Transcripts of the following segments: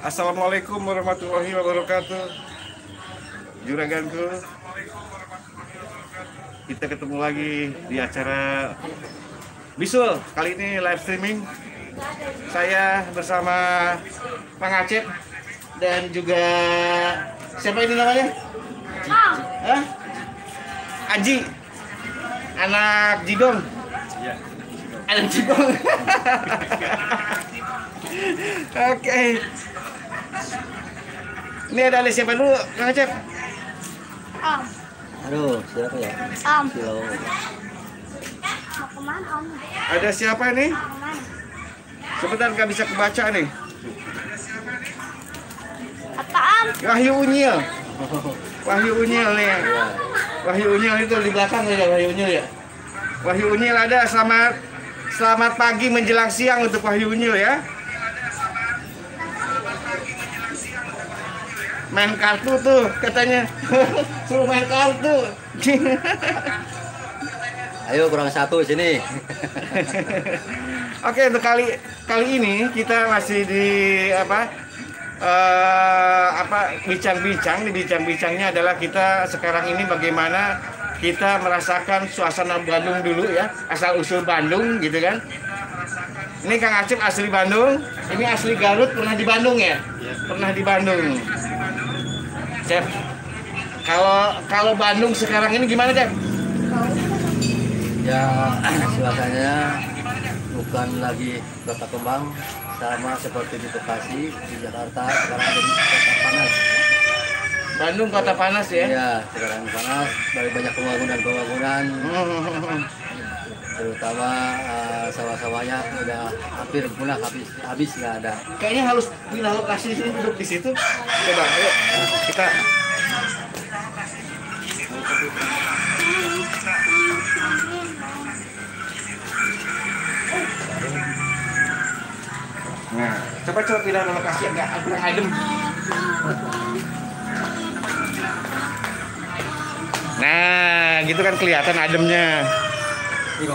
Assalamualaikum warahmatullahi wabarakatuh. Juraganku, kita ketemu lagi di acara Bisul. Kali ini live streaming. Saya bersama Kang Acep dan juga siapa ini namanya? Hah? Aji, anak Jigong. Anak Jigong. Oke. Ini ada siapa dulu, Kang Acep? Aduh, siapa ya? Silo. Mau kemana Om? Ada siapa nih? Mau kemana? Sebentar nggak bisa kebaca nih. Apaan? Wahyu Unyil. Wahyu Unyil nih. Wahyu Unyil itu di belakang ya, Wahyu Unyil ya. Wahyu Unyil ada. Selamat pagi menjelang siang untuk Wahyu Unyil ya. Main kartu tuh katanya. Suruh main kartu. Ayo kurang satu sini. Oke, untuk kali ini kita masih di bincang-bincang. Di bincang-bincangnya adalah kita sekarang ini bagaimana kita merasakan suasana Bandung dulu ya, asal usul Bandung gitu kan. Ini Kang Acep asli Bandung, ini asli Garut, pernah di Bandung ya? Pernah di Bandung. Cep, kalau Bandung sekarang ini gimana, Cep? Ya, suasananya bukan lagi kota kembang sama seperti di Bekasi, di Jakarta. Sekarang jadi kota panas. Bandung kota panas ya? Iya, sekarang panas. Banyak pembangunan, terutama sawah-sawahnya udah hampir punah, habis nggak ada. Kayaknya harus pindah lokasi di sini, duduk di situ. Coba, ayo kita. Nah, coba pindah lokasi agak kurang adem. Nah, gitu kan kelihatan ademnya. Ini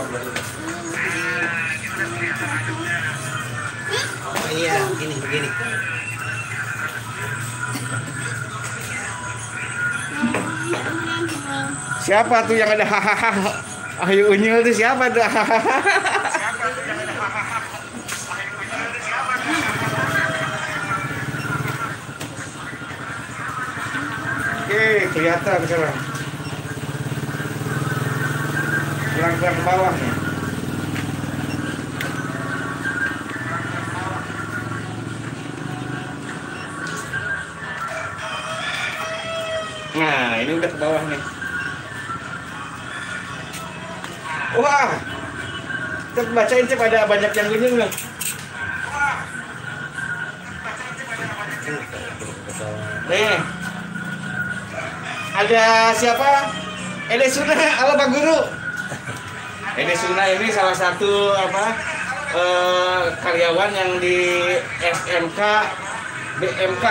ya, begini. Siapa tuh yang ada hahaha? Wahyu Unyil tuh siapa tuh? Oke, kelihatan sekarang. Kurang ke bawah nih. Nah, ini udah ke bawah nih. Wah, Cep bacain Cep, ada banyak yang gini nggak? Nih, ada siapa? Ede Suna, halo Pak Guru. Ede Suna ini salah satu karyawan yang di SMK BMK.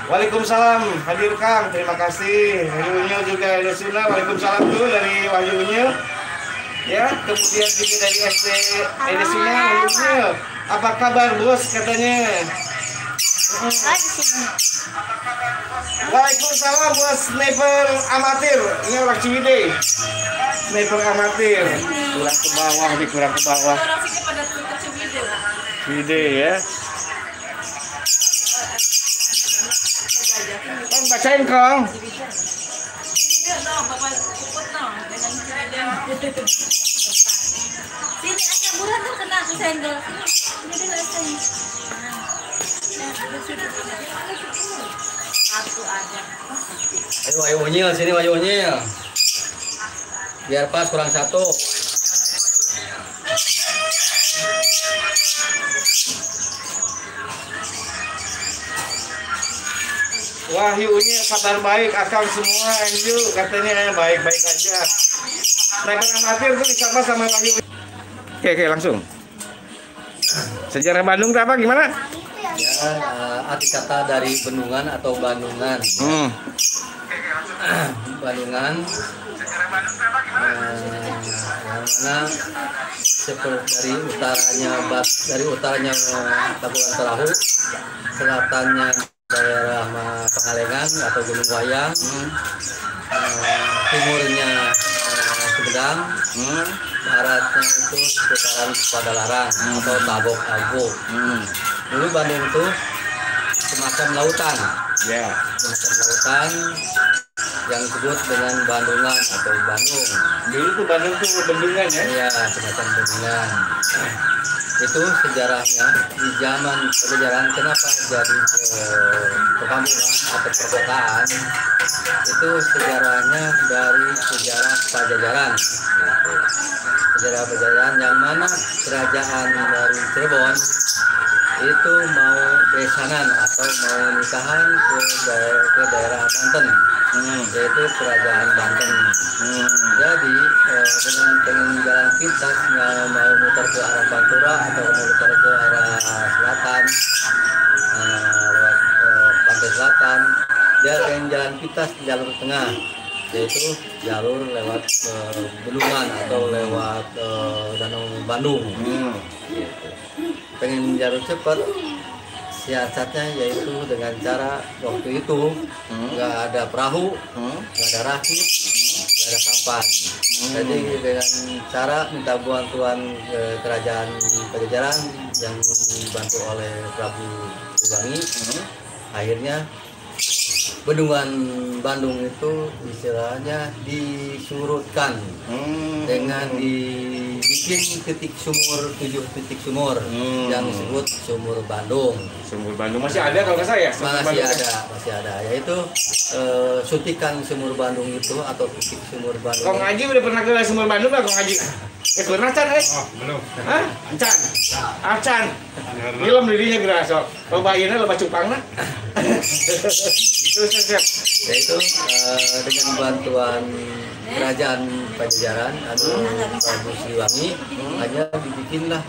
Waalaikumsalam, hadir Kang, terima kasih. Wahyu Unyil juga Ede Suna, waalaikumsalam dulu dari Wahyu Unyil. Ya, kemudian juga dari SD Ede Suna, Wahyu Unyil. Apa kabar bos katanya? Waalaikumsalam bos, sniper amatir. Ini orang Ciwidey. Sniper amatir. Kurang ke bawah nih, kurang ke bawah. Ciwidey ya. Kong bacain Kong. Sini aja bulan tuh kena ke sendal. Ini rasain. Satu aja. Ayo Wahyu Unyil sini, Wahyu Unyil. Biar pas kurang satu. Wahyu Unyil kabar baik, akang semua Enju katanya baik-baik aja. Sniper amatir tuh sama Wahyu Unyil. Oke, langsung. Sejarah Bandung apa gimana? Ya, arti kata dari bendungan atau bandungan. Bandungan yang mana seperti dari utaranya Kabupaten Perahu, selatannya daerah Pangalengan atau Gunung Wayang, timurnya Sumedang, baratnya itu seputaran Padalarang atau Tabok Abu. Dulu Bandung itu semacam lautan, semacam lautan yang disebut dengan Bandungan atau Bandung. Dulu tuh Bandung tuh bendungan ya? Iya, semacam bendungan. Itu sejarahnya di zaman Pajajaran, kenapa jadi perkampungan atau perkotaan, itu sejarahnya dari sejarah Pajajaran. Sejarah Pajajaran yang mana kerajaan dari Cirebon itu mau besanan atau mau nikahan ke daerah Banten, yaitu kerajaan Banten. Jadi dengan jalan pintas mau muter ke arah Pantura atau mau muter ke arah selatan, lewat pantai selatan, dia dengan jalan pintas jalur tengah, yaitu jalur lewat Bendungan atau lewat Danau Bandung. Pengen jalur cepat, siasatnya yaitu dengan cara waktu itu nggak ada perahu, nggak ada rakit, nggak ada sampan. Jadi dengan cara minta bantuan kerajaan Pajajaran yang dibantu oleh Prabu Siliwangi, akhirnya Bendungan Bandung itu istilahnya disurutkan dengan dibikin titik sumur, 7 titik sumur yang disebut Sumur Bandung. Sumur Bandung masih ada kalau nggak salah ya? Masih ada, yaitu suntikan Sumur Bandung itu atau titik Sumur Bandung. Kong Haji udah pernah ke Sumur Bandung nggak, Kong Haji? Pernah Can? Oh, belum. Hah? Can? Can? Film dirinya gerak sok. Loba ieu loba cupangna. Terus yaitu dengan bantuan kerajaan Pajajaran atau Prabu Siliwangi, hanya dibikinlah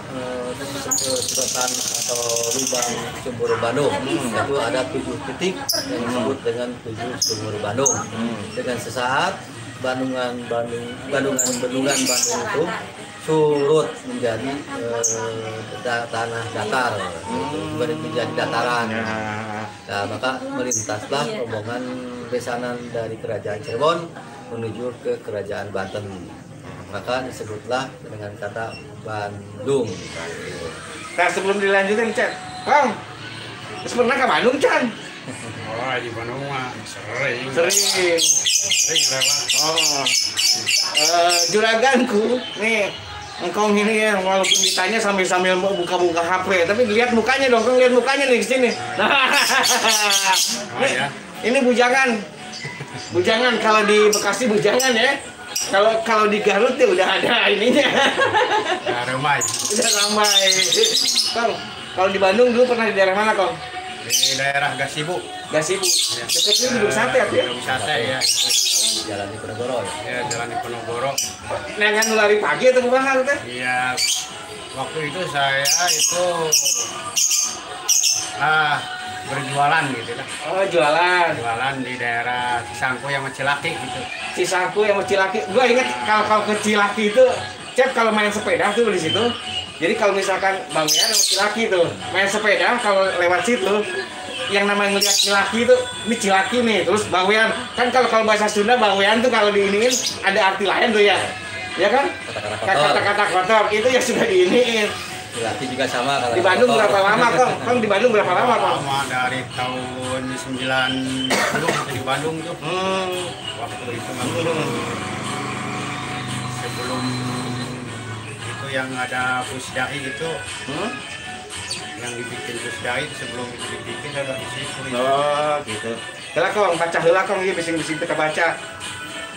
sedotan atau lubang Sumur Bandung. Itu ada 7 titik yang disebut dengan 7 Sumur Bandung. Dengan sesaat Bendungan Bandung itu surut menjadi tanah datar, menjadi dataran. Nah, maka melintaslah rombongan besanan dari kerajaan Cirebon menuju ke kerajaan Banten. Maka disebutlah dengan kata Bandung. Nah, sebelum dilanjutin, Can, Kong, pernah ke Bandung, Can? Oh, di Bandung mah sering lewat. Oh, juraganku nih, engkong ini ya, walaupun ditanya sambil buka-buka HP, tapi lihat mukanya dong, Kong, lihat mukanya nih di sini. Oh, ya. Ini bujangan kalau di Bekasi bujangan ya. Kalau di Garut ya udah ada ininya. Udah ramai. Udah ramai. Kong, kalau di Bandung dulu pernah di daerah mana, Kong? Di daerah Gasibu. Gasibu. Ya. Dekatnya Gedung Sate ya? Gedung Sate ya. Jalan di Penogoro ya. Ya, jalan di Penogoro. Nengan lari pagi atau kumaha teh? Iya. Waktu itu saya itu berjualan gitu lah. Oh, jualan. Jualan di daerah Cisangku yang Cilaki gitu. Cisangku yang mau Cilaki. Gua inget kalau ke Cilaki itu, Cep, kalau main sepeda tuh di situ. Jadi kalau misalkan Bang Yan sama Cilaki tuh main sepeda, kalau lewat situ yang namanya ngeliat Cilaki itu, ini Cilaki nih, terus Bawean. Kan kalau bahasa Sunda Bawean tuh kalau diiniin ada arti lain tuh ya. Ya kan? Kata-kata kotor itu ya sudah diiniin. Cilaki juga sama. Di Bandung berapa lama, Kong? Kong di Bandung berapa lama, Kong? Lama dari tahun 90 di Bandung tuh. Waktu itu sebelum itu yang ada Pusdai gitu. Yang dibikin Pusdai itu sebelum itu dibikin ada di situ. Oh, gitu. Heula, Kong, baca heula, Kong, ieu bising-bising teu kabaca.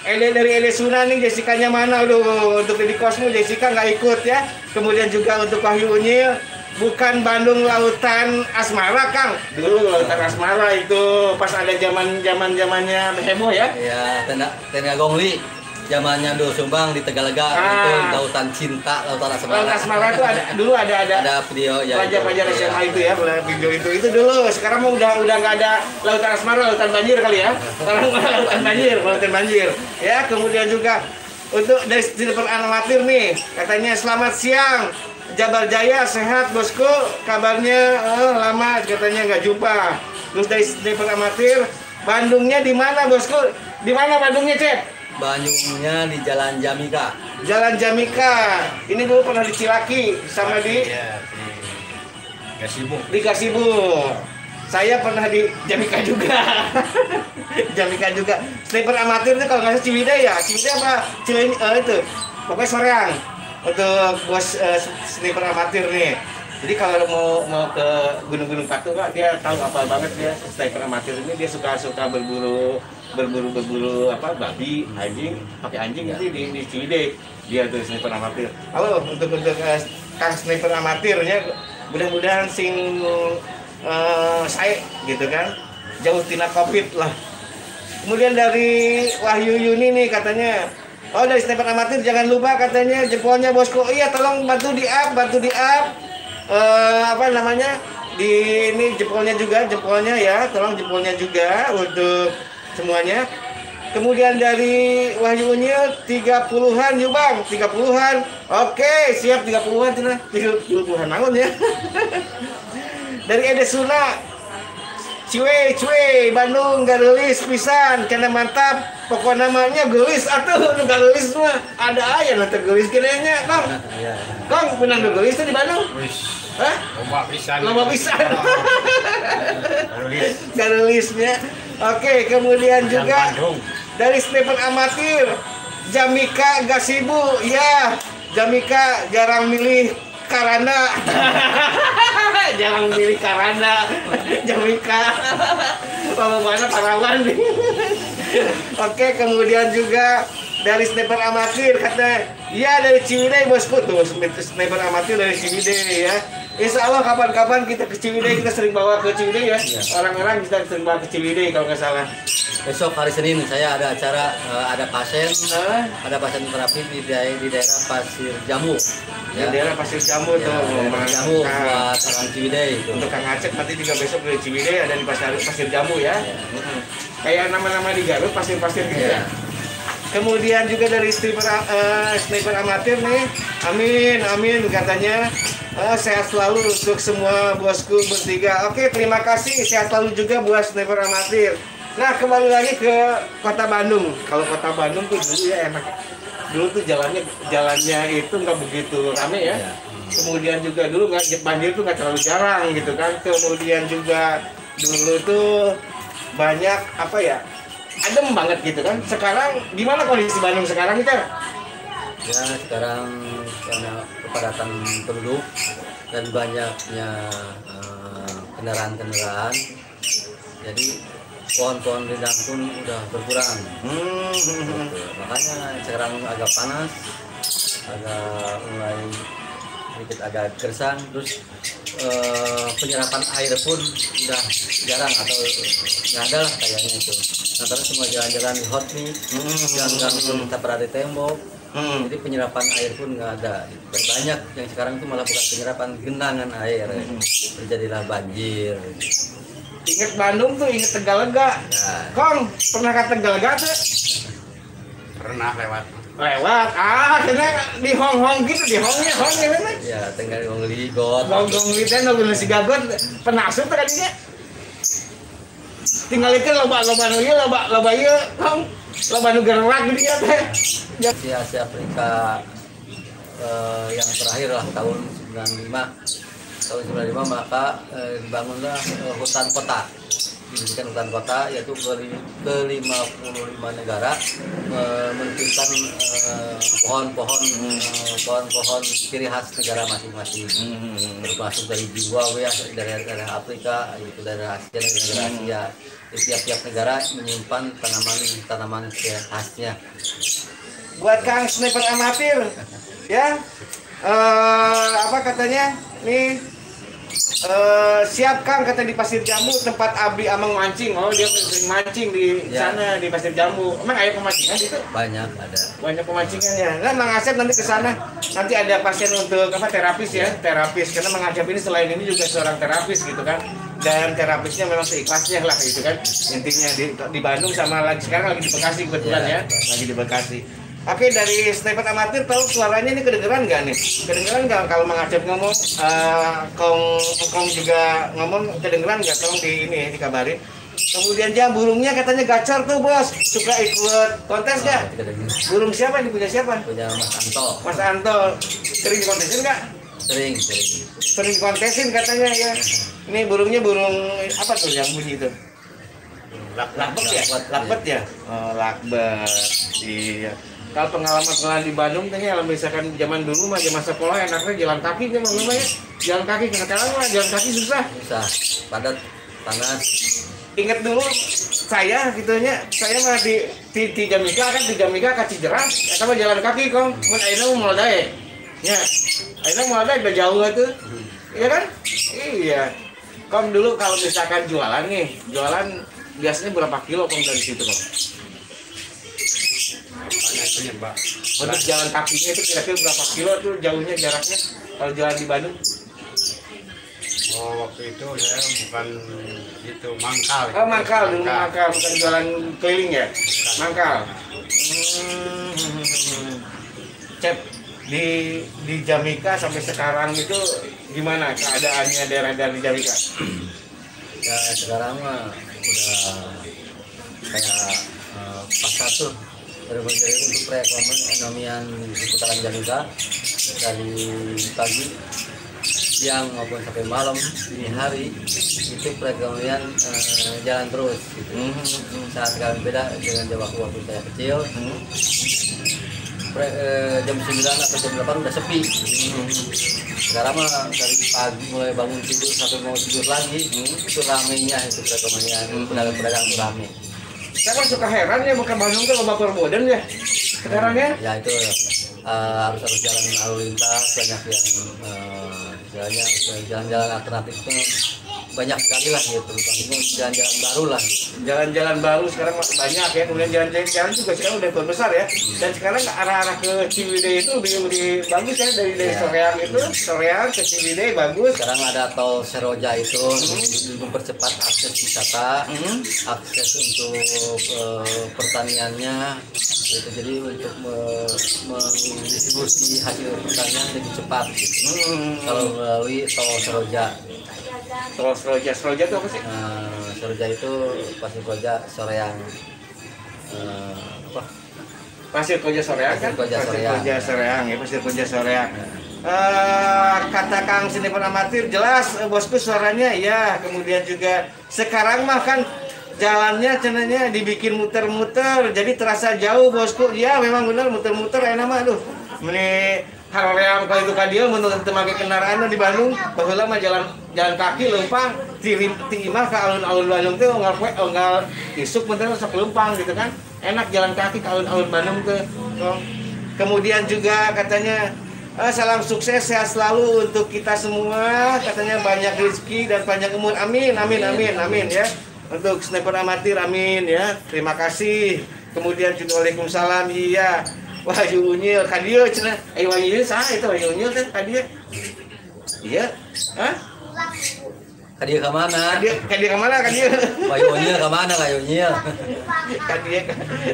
Dari Ele Suna nih, Jessica-nya mana? Aduh, untuk di Kosmo Jessica nggak ikut ya. Kemudian juga untuk Wahyu Unyil, bukan Bandung Lautan Asmara, Kang. Dulu Lautan Asmara itu pas ada zamannya heboh ya. Iya, tenda Gongli. Zamannya Doel Sumbang di Tegalega itu Lautan Cinta, Lautan Asmara. Lautan Asmara itu dulu ada video ya. pelajar-pelajar SMA itu ya, video itu dulu. Sekarang udah nggak ada Lautan Asmara, Lautan Banjir kali ya. Sekarang Lautan Banjir. Ya, kemudian juga untuk dari sniper amatir nih, katanya selamat siang. Jabar Jaya sehat bosku, kabarnya lama katanya nggak jumpa. Terus dari sniper amatir, Bandungnya di mana bosku? Di mana Bandungnya Cep? Bandungnya di Jalan Jamika. Jalan Jamika. Ini dulu pernah di Cilaki sama di Iya, di Gasibu. di Gasibu. Saya pernah di Jamika juga. Jamika juga. Sniper amatir itu kalau nggak salah Ciwidey ya. Ciwidey apa? Cilenyi itu. Pokoknya Soreang. Untuk bos sniper amatir nih. Jadi kalau mau ke gunung-gunung Patu Pak, dia tahu apa banget dia sniper amatir ini. Dia suka berburu apa babi, anjing, pakai anjing itu di Ciwidey. Dia tuh sniper amatir. Halo untuk Kang sniper amatirnya, mudah-mudahan sing saya gitu kan jauh tina covid lah. Kemudian dari Wahyu Yuni nih katanya, oh dari sniper amatir jangan lupa katanya jempolnya bosku. Iya tolong bantu di up apa namanya di ini jempolnya ya, tolong jempolnya juga untuk semuanya. Kemudian dari Wahyu Yuni 30-an yuk bang, 30-an. Oke siap 30-an 30-an naon ya. Dari Ede Suna, Cuy, Bandung garulis pisan, kena mantap. Pokok namanya gelis atuh, nu garulis mah ada aya nu teu gelis kenanya, Kang. Iya. Kang pernah gelis teh di Bandung? Hah? Lomba pisan. Garulisnya. Oke, kemudian juga dari sniper amatir Jamika Gasibu, ya. Jamika jarang milih Karanda. Jangan milih Karanda. Jamika. Kalau mana Parawan nih. Oke, kemudian juga dari sniper amatir kata, ya dari Ciwidey bosku tuh sniper amatir dari Ciwidey ya. Insya Allah kapan-kapan kita ke Ciwidey, kita sering bawa ke Ciwidey ya. Orang-orang kita sering bawa ke Ciwidey kalau nggak salah. Besok hari Senin saya ada acara, ada pasien terapi di daerah Pasir Jambu. Di daerah Pasir Jambu tuh. Jambu buat orang Ciwidey. Untuk Kang Acep nanti juga besok dari Ciwidey ada di Pasir Jambu ya. Kayak nama-nama di Garut pasir-pasir gitu ya. Kemudian juga dari sniper amatir nih, amin katanya. Sehat selalu untuk semua bosku bertiga. Oke, terima kasih. Sehat selalu juga buat sniper amatir. Nah, kembali lagi ke kota Bandung. Kalau kota Bandung tuh dulu ya enak. Dulu tuh jalannya itu nggak begitu rame ya. Kemudian juga dulu banjir tuh nggak terlalu jarang gitu kan. Kemudian juga dulu tuh banyak apa ya, adem banget gitu kan. Sekarang gimana kondisi Bandung sekarang kita? Ya sekarang karena kepadatan penduduk dan banyaknya kendaraan-kendaraan, jadi pohon-pohon rindang pun udah berkurang. Gitu. Makanya sekarang agak panas, mulai sedikit agak gersang, terus penyerapan air pun udah jarang atau nggak ada lah kayaknya itu. Nah, terus semua jalan-jalan hot nih, jalan-jalan pun kita berada di tembok, jadi penyerapan air pun nggak ada. Dan banyak yang sekarang itu malah bukan penyerapan, genangan air, terjadilah banjir. Ingat Bandung tuh, ingat Tegalega. Nah, Kong, pernah ke Tegalega tuh? Pernah lewat. Lewat, karena di Hong gitu, di Hongnya memang. ya tinggal di Ligot. Gong itu nunggu si gagot, penasut tadinya. Tinggal itu loba ieu, Kong. Loba nu gerak gitu ya teh. Di Asia Afrika yang terakhir lah tahun 95 maka dibangunlah hutan kota, didirikan hutan kota, yaitu ke 55 negara menentukan pohon-pohon ciri khas negara masing-masing, termasuk dari Zimbabwe, dari Afrika, yaitu dari Asia, dari negara Asia. Di tiap-tiap negara menyimpan tanaman khasnya. Buat Kang sniper amatir, ya, apa katanya nih, siap Kang kata di Pasir Jambu tempat Abdi Amang mancing. Oh dia sering mancing di sana di Pasir Jambu. Emang ada pemancingan itu? Banyak ada. Banyak pemancingannya. Nah Mang Asep nanti ke sana. Nanti ada pasien untuk apa, terapis ya, terapis. Karena Mang Asep ini selain ini juga seorang terapis gitu kan. Dan terapisnya memang seikhlasnya lah gitu kan. Intinya di Bandung sama lagi sekarang lagi di Bekasi kebetulan ya. Lagi di Bekasi. Oke, dari sniper amatir tahu suaranya ini kedengeran nggak nih? Kedengeran nggak kalau Mang Acep ngomong, Kong juga ngomong, kedengeran nggak? Tolong di ini dikabarin. Kemudian dia burungnya katanya gacor tuh bos, suka ikut kontes nggak? Burung siapa ini, punya siapa? Punya Mas Anto. Mas Anto, sering dikontesin nggak? Sering kontesin katanya ya. Ini burungnya burung apa tuh yang bunyi itu? Lakbet ya? Lakbet ya? Oh, lakbet. Iya. Kalau pengalaman di Bandung kayaknya kalau misalkan zaman dulu mah zaman sekolah enaknya jalan kaki kan ya. Jalan kaki, sekarang mah jalan kaki susah. Padat, panas. Ingat dulu saya gitunya, saya mah di Jamika kan, di Jamika ka Cijerah, eta mah jalan kaki kong, mun ayeuna mah moal dae. Nya. Ayeuna moal dae udah jauh atuh. Iya kan? Iya. Kong dulu kalau misalkan jualan nih, jualan biasanya berapa kilo kong dari situ kong? Untuk jalan kakinya itu kira-kira berapa kilo tuh jauhnya jaraknya kalau jalan di Bandung? Oh, waktu itu saya bukan itu mangkal. Oh, mangkal dulu, mangkal bukan jalan keliling ya? Mangkal. Cep, di Jamika sampai sekarang itu gimana keadaannya daerah-daerah di Jamika? Ya sekarang mah udah kayak pasar tuh. Berbagai untuk perekonomian seputaran Jamika dari pagi, siang maupun sampai malam dini hari itu perekonomian jalan terus gitu. Saat sekarang beda dengan waktu saya kecil. Jam 9 atau jam 8 udah sepi. Sekarang mah dari pagi mulai bangun tidur sampai mau tidur lagi itu ramenya itu perekonomian, pedagang-pedagang itu rame. Saya kan suka heran ya, bukan Bandung tuh lomba perboden ya sekarang ya? Ya itu harus jalan lalu lintas, banyak yang jalan-jalan alternatif itu banyak sekali lah gitu. Ini jalan-jalan baru lah. Jalan-jalan baru sekarang banyak ya, kemudian jalan-jalan juga sekarang udah besar ya. Dan sekarang ke arah-arah ke Ciwidey itu lebih bagus ya, dari Soreang itu, Soreang ke Ciwidey bagus. Sekarang ada tol Seroja itu mempercepat akses wisata, akses untuk pertaniannya, gitu. Jadi untuk mendistribusi hasil pertanian lebih cepat gitu. Kalau melalui tol Seroja. Tol Seroja itu apa sih? Seroja itu Pasir Koja Soreang. Pasir Koja Soreang kan? Pasir Koja Soreang ya, Pasir Koja Soreang. Kata Kang Sinipon Amatir jelas bosku suaranya ya. Kemudian juga sekarang mah kan jalannya cenanya dibikin muter-muter, jadi terasa jauh bosku. Ya memang benar muter-muter enak mah aduh. Ini haream kalau itu ka dieu mun teu kendaraan di Bandung, baheula mah jalan kaki leumpang ti imah ka alun-alun Bandung teh unggal isuk bener sok leumpang gitu kan. Enak jalan kaki ke alun-alun Bandung teh. Kemudian juga katanya salam sukses sehat selalu untuk kita semua, katanya banyak rezeki dan panjang umur. Amin ya. Untuk Sniper Amatir amin ya. Terima kasih. Kemudian juga waalaikumsalam. Iya. Wahyu Unyil ka dieu cenah. Wahyu Unyil saha eta Wahyu Unyil teh ka dieu? Iya. Hah? Ka dieu ka mana? Ka dieu ka mana ka dieu? Wahyu Unyil ka mana Wahyu Unyil?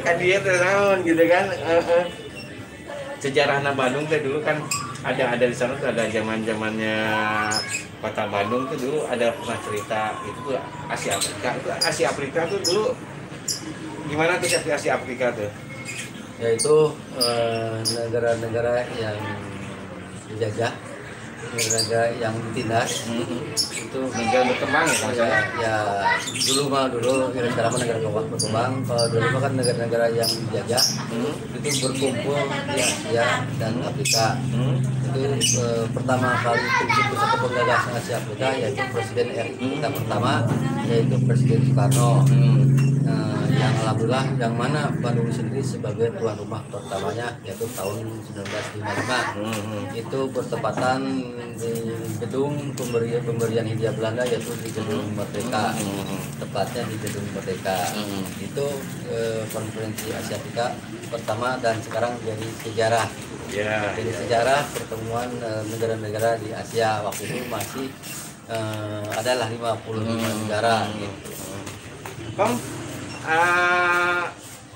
Ka dieu teh naon gitu kan. Sejarahna Bandung teh dulu kan ada di sana tuh ada zaman-zamannya Kota Bandung tuh dulu ada pernah cerita itu tuh Asia Afrika tuh dulu gimana tuh Asia Afrika tuh? Yaitu negara-negara yang dijajah, negara yang ditindas, itu negara berkembang ya maksudnya. Ya dulu sekarang mah negara berkembang. Kalau dulu mah kan negara-negara yang dijajah itu berkumpul di Asia dan Afrika. Itu pertama kali Pusat Penggagas Asia Afrika yaitu Presiden RI kita pertama yaitu Presiden Soekarno. Yang alhamdulillah yang mana Bandung sendiri sebagai tuan rumah pertamanya yaitu tahun 1955. Itu bertepatan di gedung pemberian Hindia Belanda yaitu di Gedung Merdeka, tepatnya di Gedung Merdeka. Itu konferensi Asia Afrika pertama dan sekarang jadi sejarah. Jadi sejarah pertemuan negara-negara di Asia waktu itu masih adalah 55 negara gitu.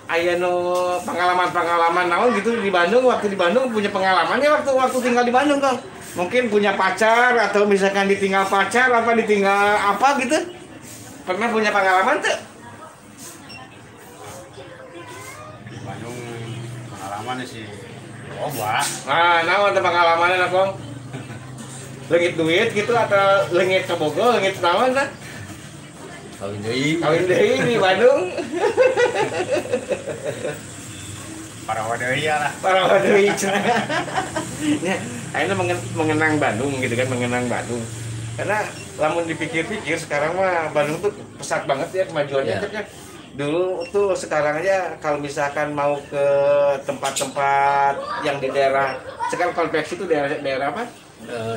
aya no pengalaman-pengalaman naon gitu di Bandung, waktu di Bandung punya pengalamannya waktu tinggal di Bandung, Kang. Mungkin punya pacar atau misalkan ditinggal pacar apa ditinggal apa gitu. Pernah punya pengalaman tuh? Di Bandung pengalaman sih loba. Nah, naon teh pengalamanna Kang? Leungit duit gitu atau leungit kabogo, leungit naon tah? Kawin deui. Kawin deui di Bandung. Para wadeui lah. Para waduh ya, akhirnya mengenang Bandung gitu kan, mengenang Bandung. Karena lamun dipikir-pikir sekarang mah Bandung tuh pesat banget ya kemajuannya Ya. kan. Dulu tuh sekarang aja kalau misalkan mau ke tempat-tempat yang di daerah sekarang konveksi itu daerah apa?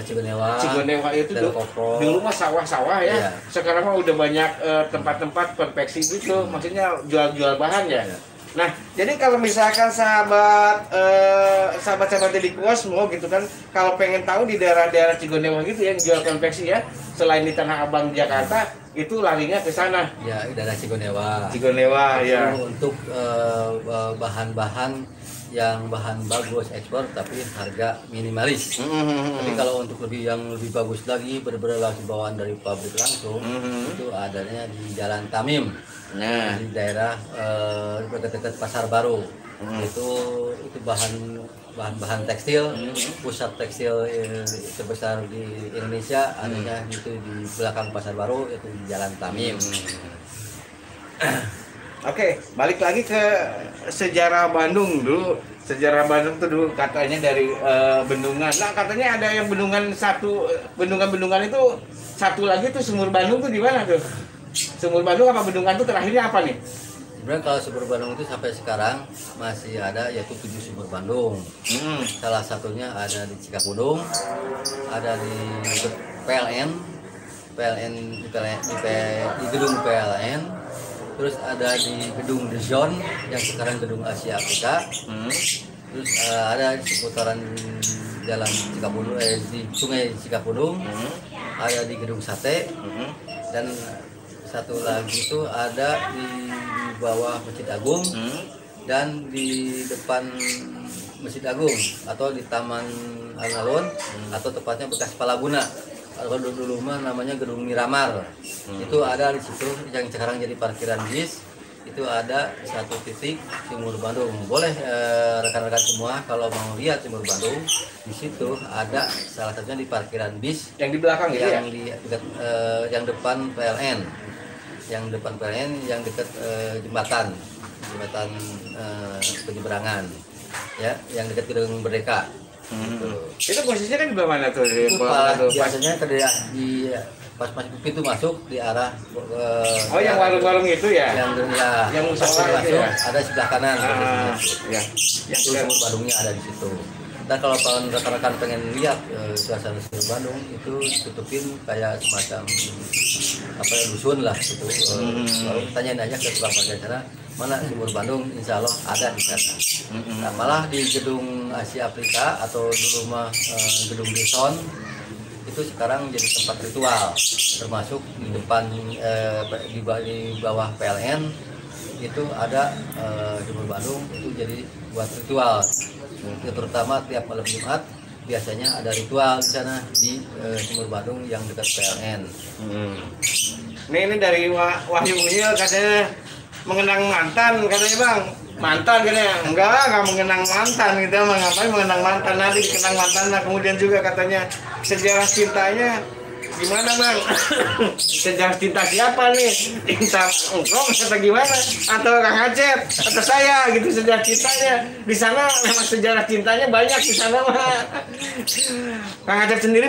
Cigonewa. Cigonewa itu Daerah Kopro. dulu mah sawah-sawah ya. Iya. Sekarang mah udah banyak tempat-tempat konveksi gitu, maksudnya jual-jual bahan ya. Iya. Nah, jadi kalau misalkan sahabat-sahabat di kuas mau gitu kan, kalau pengen tahu di daerah-daerah Cigonewa gitu yang jual konveksi ya, selain di Tanah Abang Jakarta, itu larinya ke sana. Ya, daerah Cigonewa. Cigonewa ya. Untuk bahan-bahan yang bahan bagus ekspor tapi harga minimalis. Tapi kalau untuk yang lebih bagus lagi benar-benar langsung bawaan dari pabrik langsung, itu adanya di Jalan Tamim. Nah, Di daerah dekat-dekat Pasar Baru. Itu bahan tekstil, pusat tekstil terbesar di Indonesia adanya itu di belakang Pasar Baru, itu di Jalan Tamim. Oke, balik lagi ke sejarah Bandung dulu. Sejarah Bandung tuh dulu katanya dari bendungan. Nah, katanya ada yang bendungan itu satu lagi tuh Sumur Bandung tuh di mana tuh? Sumur Bandung apa bendungan tuh terakhirnya apa nih? Sebenarnya kalau sumur Bandung itu sampai sekarang masih ada, yaitu 7 sumur Bandung. Salah satunya ada di Cikapundung, ada di PLN di gedung PLN, terus ada di gedung The Zone yang sekarang gedung Asia Afrika, terus ada di seputaran jalan Cikapundung, di Sungai Cikapundung, ada di gedung Sate, dan satu lagi itu ada di bawah Masjid Agung dan di depan Masjid Agung atau di Taman Alun-Alun atau tepatnya bekas Palaguna. Kalau dulu mah namanya Gedung Miramar. Itu ada di situ yang sekarang jadi parkiran bis. Itu ada satu titik Sumur Bandung. Boleh rekan-rekan semua kalau mau lihat Sumur Bandung, di situ ada salah satunya di parkiran bis Yang di belakang gitu ya? yang di dekat yang depan PLN. Yang depan PLN yang dekat jembatan penyeberangan. Ya, yang dekat Gedung Merdeka. Itu posisinya kan di bawah mana tuh? Di Itu bawah tuh, pas- biasanya di pas pintu masuk di arah Oh, yang warung-warung itu ya? Yang pas musola itu masuk ya? ada sebelah kanan. Ah, ya. Yang Sumur Bandungnya ada di situ. Dan kalau rekan-rekan pengen lihat suasana Sumur Bandung itu ditutupin kayak semacam apa ya, dusun lah gitu. Kalau tanyain aja ke tukang parkir sana, mana Sumur Bandung, insya Allah ada di sana. Nah, malah di gedung Asia Afrika atau dulu mah gedung Deson itu sekarang jadi tempat ritual, termasuk di depan di bawah PLN itu ada Sumur Bandung itu jadi buat ritual. Terutama tiap malam Jumat biasanya ada ritual di sana di Sumur Bandung yang dekat PLN. Ini dari Wahyu Unyil katanya mengenang mantan katanya Bang. Mantan katanya. Enggak mengenang mantan gitu. Ngapain mengenang mantan, nanti dikenang mantan. Nah, kemudian juga katanya sejarah cintanya gimana Bang? Sejarah cinta siapa nih? Cinta engkau atau gimana? Atau Kang Acep atau saya gitu sejarah cintanya. Di sana memang sejarah cintanya banyak di sana mah. Kang Acep sendiri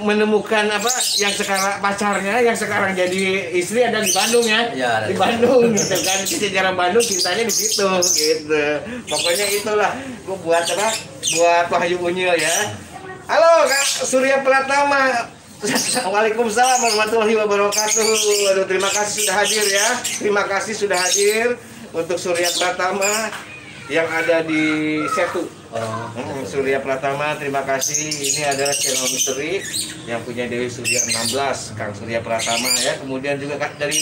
menemukan apa yang sekarang pacarnya yang sekarang jadi istri ada di Bandung ya? Ya, Di Bandung gitu kan. Sejarah Bandung cintanya di situ gitu. Pokoknya itulah gua buat apa? Buat Wahyu Unyil ya. Halo Kak Surya Pratama. Waalaikumsalam warahmatullahi wabarakatuh. Waduh, terima kasih sudah hadir ya. Terima kasih sudah hadir untuk Surya Pratama yang ada di Setu. Surya Pratama, terima kasih. Ini adalah channel misteri yang punya Dewi Surya 16, Kang Surya Pratama ya. Kemudian juga dari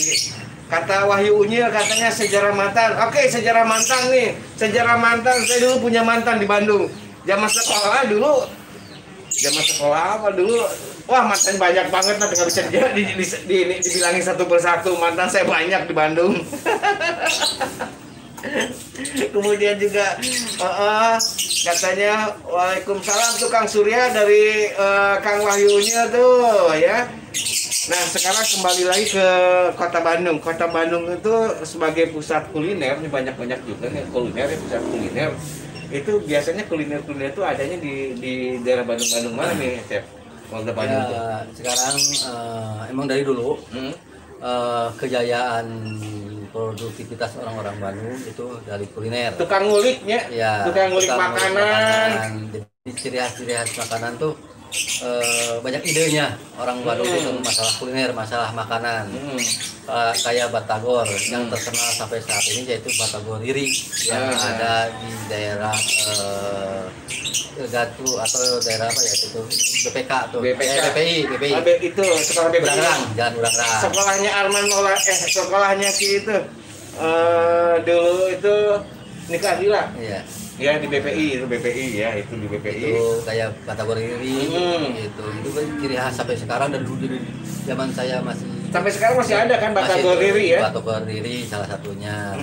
Kata Wahyu Unyil katanya sejarah mantan. Oke, sejarah mantan nih. Sejarah mantan, saya dulu punya mantan di Bandung. Zaman sekolah dulu. Zaman sekolah apa dulu? Wah, mantan banyak banget, tapi nggak bisa dibilangin satu persatu. Mantan saya banyak di Bandung. Kemudian juga katanya Waalaikumsalam tuh Kang Surya dari Kang Wahyunya tuh ya. Nah sekarang kembali lagi ke Kota Bandung. Kota Bandung itu sebagai pusat kuliner, ini banyak juga nih kuliner ya, pusat kuliner. Itu biasanya kuliner itu adanya di daerah Bandung mana nih, Chef? Kota Bandung tuh. Sekarang emang dari dulu kejayaan produktivitas orang-orang Bandung itu dari kuliner. Tukang nguliknya, ya, tukang ngulik makanan. Jadi ciri khas makanan tuh banyak idenya orang Bandung itu masalah kuliner, masalah makanan. Kayak Batagor yang terkenal sampai saat ini yaitu Batagor Riri yang ada di daerah Gatu atau daerah apa ya itu BPK tuh. BPI. Itu sekolah BPI. Jalan Burangrang. Sekolahnya Arman sekolahnya si itu dulu itu Nika Adila. Iya. Ya di BPI, itu BPI ya, itu di BPI. Itu kayak Batagor Riri gitu. Itu kan ciri khas sampai sekarang dan dulu di zaman saya masih sampai sekarang masih ada kan Batagor Riri ya? Batagor Riri salah satunya.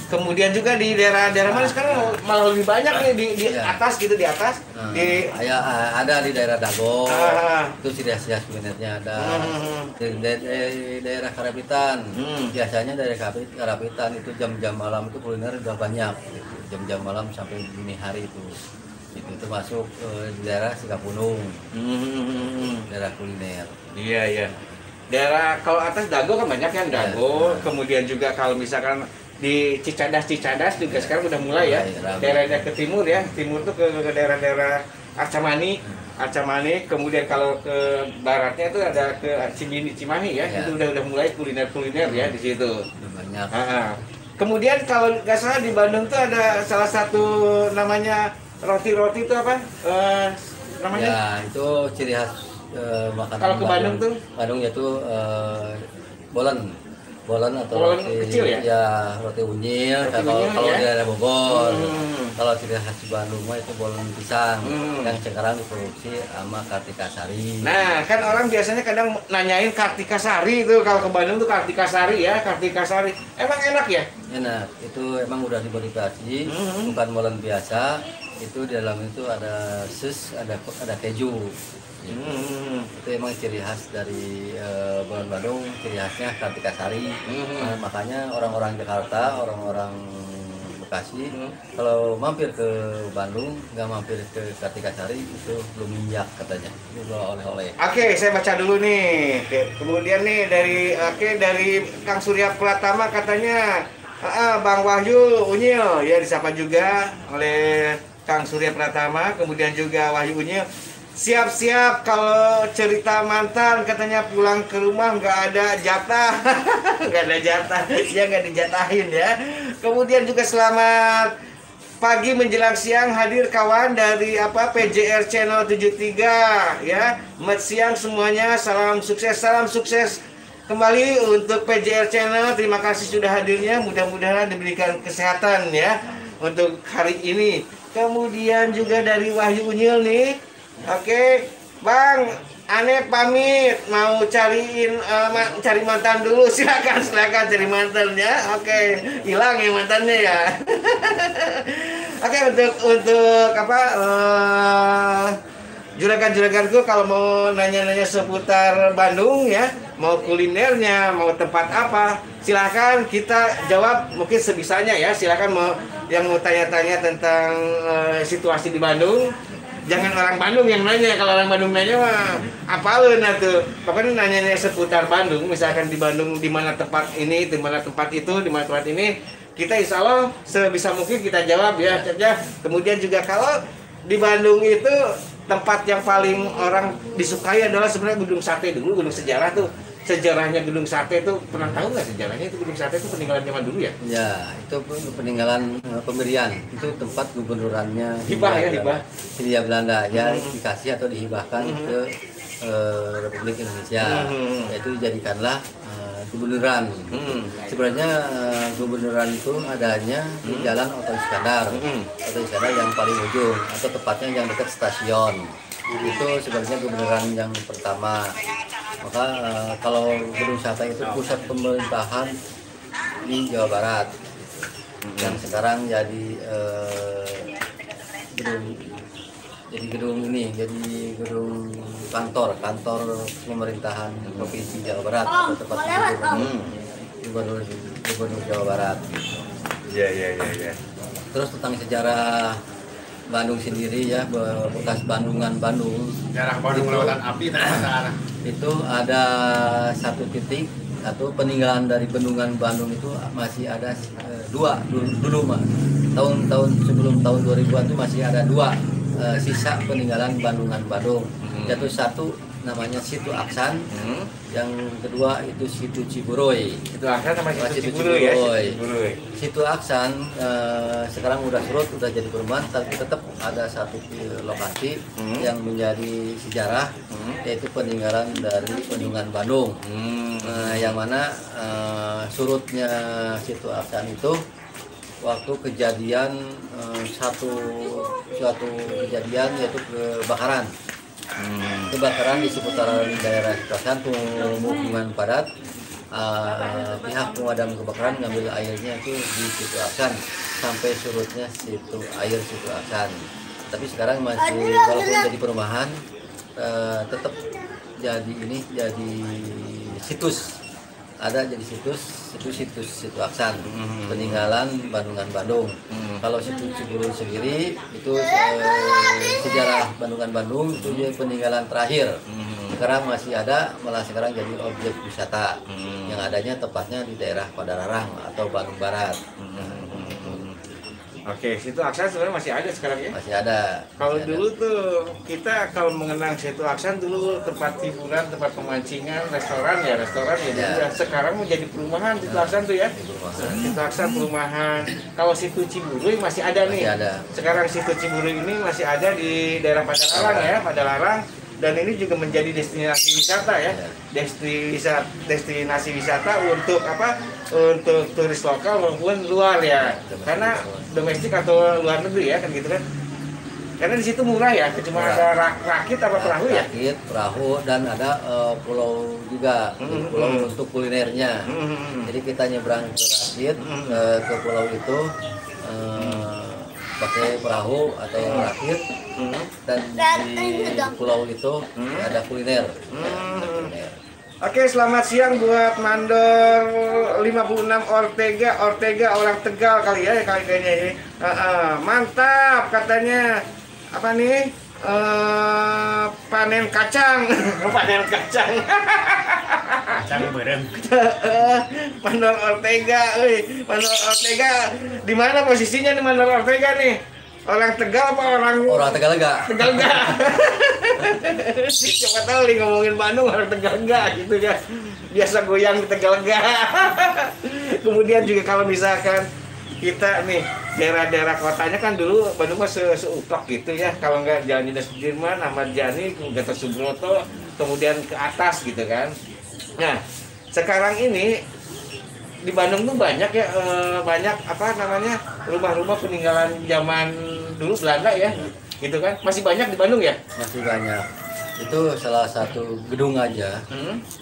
Kemudian juga di daerah-daerah mana sekarang malah lebih banyak nih di atas gitu, di atas. Ada di daerah Dago. Itu ciri khas kulinernya ada. Di daerah Karapitan. Biasanya daerah Karapitan itu jam-jam malam itu kuliner udah banyak. Gitu. Jam-jam malam sampai dini hari itu. Itu masuk di daerah Sikapunung. Daerah kuliner. Iya. Daerah kalau atas Dago kan banyak kan Dago. Kemudian juga kalau misalkan di Cicadas juga sekarang udah mulai ya. Daerah-daerah ke timur ya. Timur tuh ke daerah-daerah Arcamani, kemudian kalau ke baratnya itu ada ke Cimahi ya. Itu udah mulai kuliner ya di situ. Banyak. Kemudian kalau nggak salah di Bandung tuh ada salah satu namanya roti itu apa? Namanya? Ya, itu ciri khas makanan. Kalau ke Bandung tuh? Bandung yaitu bolen atau bolen roti kecil ya? Ya, roti unyil. Kalau ya? di daerah Bogor. Kalau ciri khas Bandung mah itu bolen pisang yang sekarang diproduksi sama Kartika Sari. Nah, kan orang biasanya kadang nanyain Kartika Sari itu kalau ke Bandung tuh Kartika Sari ya, Kartika Sari. Emang enak ya? Enak. Itu emang udah dimodifikasi, bukan bolen biasa. Itu di dalam itu ada sus, ada keju. Itu emang ciri khas dari bolen Bandung, ciri khasnya Kartika Sari. Makanya orang-orang Jakarta, orang-orang Bekasi, kalau mampir ke Bandung nggak mampir ke Kartika Sari itu belum minyak katanya. Itu oleh-oleh. Oke, saya baca dulu nih. Kemudian nih dari Kang Surya Pratama katanya Bang Wahyu Unyil ya disapa juga oleh Kang Surya Pratama, kemudian juga Wahyu Unyil. Siap-siap kalau cerita mantan katanya pulang ke rumah nggak ada jatah. Nggak ada jatah, ya nggak dijatahin ya. Kemudian juga selamat pagi menjelang siang hadir kawan dari PJR Channel 73 ya. Selamat siang semuanya, salam sukses kembali untuk PJR Channel. Terima kasih sudah hadirnya, mudah-mudahan diberikan kesehatan ya untuk hari ini. Kemudian juga dari Wahyu Unyil nih. Oke, Bang, Ane pamit mau cari mantan dulu. Silakan cari mantan ya. Oke, hilang ya mantannya ya. Oke, untuk juragan-juraganku kalau mau nanya-nanya seputar Bandung ya, mau kulinernya, mau tempat apa, silahkan kita jawab mungkin sebisanya ya. Silahkan yang mau tanya-tanya tentang situasi di Bandung. Jangan orang Bandung yang nanya, kalau orang Bandung nanya mah apalun atuh. Pokoknya nanya seputar Bandung, misalkan di Bandung di mana tempat ini, di mana tempat itu, di mana tempat ini, kita insya Allah sebisa mungkin kita jawab ya. Kemudian juga kalau di Bandung itu tempat yang paling orang disukai adalah sebenarnya Gedung Sate dulu, gedung sejarah tuh. Sejarahnya Gedung Sate itu pernah tahu nggak sejarahnya itu Gedung Sate itu peninggalan zaman dulu ya? Ya, itu peninggalan pemberian. Itu tempat gubernurannya hibah ya, Hindia Belanda ya dikasih atau dihibahkan ke Republik Indonesia. Yaitu dijadikanlah gubernuran. Sebenarnya gubernuran itu adanya di Jalan Oto Iskandar. Oto Iskandar yang paling ujung atau tepatnya yang dekat stasiun. Itu sebenarnya gubernuran yang pertama. Maka kalau Gedung Sate itu pusat pemerintahan di Jawa Barat. Yang sekarang jadi gedung kantor pemerintahan provinsi Jawa Barat atau tepatnya gubernur Jawa Barat. Iya. Terus tentang sejarah Bandung sendiri ya, bekas Bandungan Bandung. Daerah Bandung Lautan Api Itu ada satu titik atau peninggalan dari bendungan Bandung itu masih ada dua dulu mah. Tahun-tahun sebelum tahun 2000-an itu masih ada dua sisa peninggalan Bandungan Bandung. Yaitu satu namanya Situ Aksan, yang kedua itu Situ Ciburoy. Situ Aksan sama Situ Ciburoy. Ya. Situ Aksan sekarang udah surut, udah jadi perumahan, tapi tetap ada satu lokasi yang menjadi sejarah, yaitu peninggalan dari Bendungan Bandung. Yang mana surutnya Situ Aksan itu waktu kejadian suatu kejadian yaitu kebakaran. Kebakaran di seputaran daerah Kasan, pemukiman padat. Pihak pemadam kebakaran ngambil airnya itu di Situ Aksan sampai surutnya air Situ Aksan. Tapi sekarang masih walaupun jadi perumahan, tetap jadi situs. Ada jadi situs Situ Aksan, peninggalan Bandungan Bandung. Kalau Situ Ciburoy sendiri itu sejarah Bandungan Bandung itu dia peninggalan terakhir. Sekarang masih ada, malah sekarang jadi objek wisata yang adanya tepatnya di daerah Padalarang atau Bandung Barat. Oke, Situ Aksan sebenarnya masih ada sekarang ya? Masih ada. Kalau dulu tuh kita kalau mengenang Situ Aksan dulu tempat hiburan, tempat pemancingan, restoran ya. Ya. Sekarang menjadi perumahan Situ Aksan tuh ya. Situ Aksan perumahan. Kalau Situ Ciburoy masih ada nih. Masih ada. Sekarang Situ Ciburoy ini masih ada di daerah Padalarang ya, Padalarang. Dan ini juga menjadi destinasi wisata ya, destinasi wisata untuk apa? Untuk turis lokal maupun luar ya. Karena domestik atau luar negeri ya, kan gitu kan. Karena di situ murah ya, cuma ada rakit apa perahu ya? Rakit, perahu, dan ada pulau juga, pulau untuk kulinernya. Jadi kita nyebrang ke rakit, ke pulau itu pakai perahu atau rakit, dan di pulau itu ada kuliner. Oke, selamat siang buat Mandor 56 Ortega orang Tegal kali ya kayaknya ini. Mantap katanya. Apa nih? Panen kacang. Panen kacang. Kacang bareng. Mandor Ortega, Mandor Ortega. Di mana posisinya nih Mandor Ortega nih? Orang Tegal apa orang Tegal enggak? Tegal enggak? Siapa tahu nih ngomongin Bandung orang Tegal enggak gitu ya. Biasa goyang di Tegal enggak. Kemudian juga kalau misalkan kita nih daerah-daerah kotanya kan dulu Bandung mah seutok gitu ya. Kalau enggak Jalan Jenderal Sudirman, Ahmad Yani, Gatot Subroto, kemudian ke atas gitu kan. Nah, sekarang ini di Bandung tuh banyak ya, banyak apa namanya rumah-rumah peninggalan zaman dulu Belanda ya, gitu kan? Masih banyak di Bandung ya? Masih banyak. Itu salah satu gedung aja.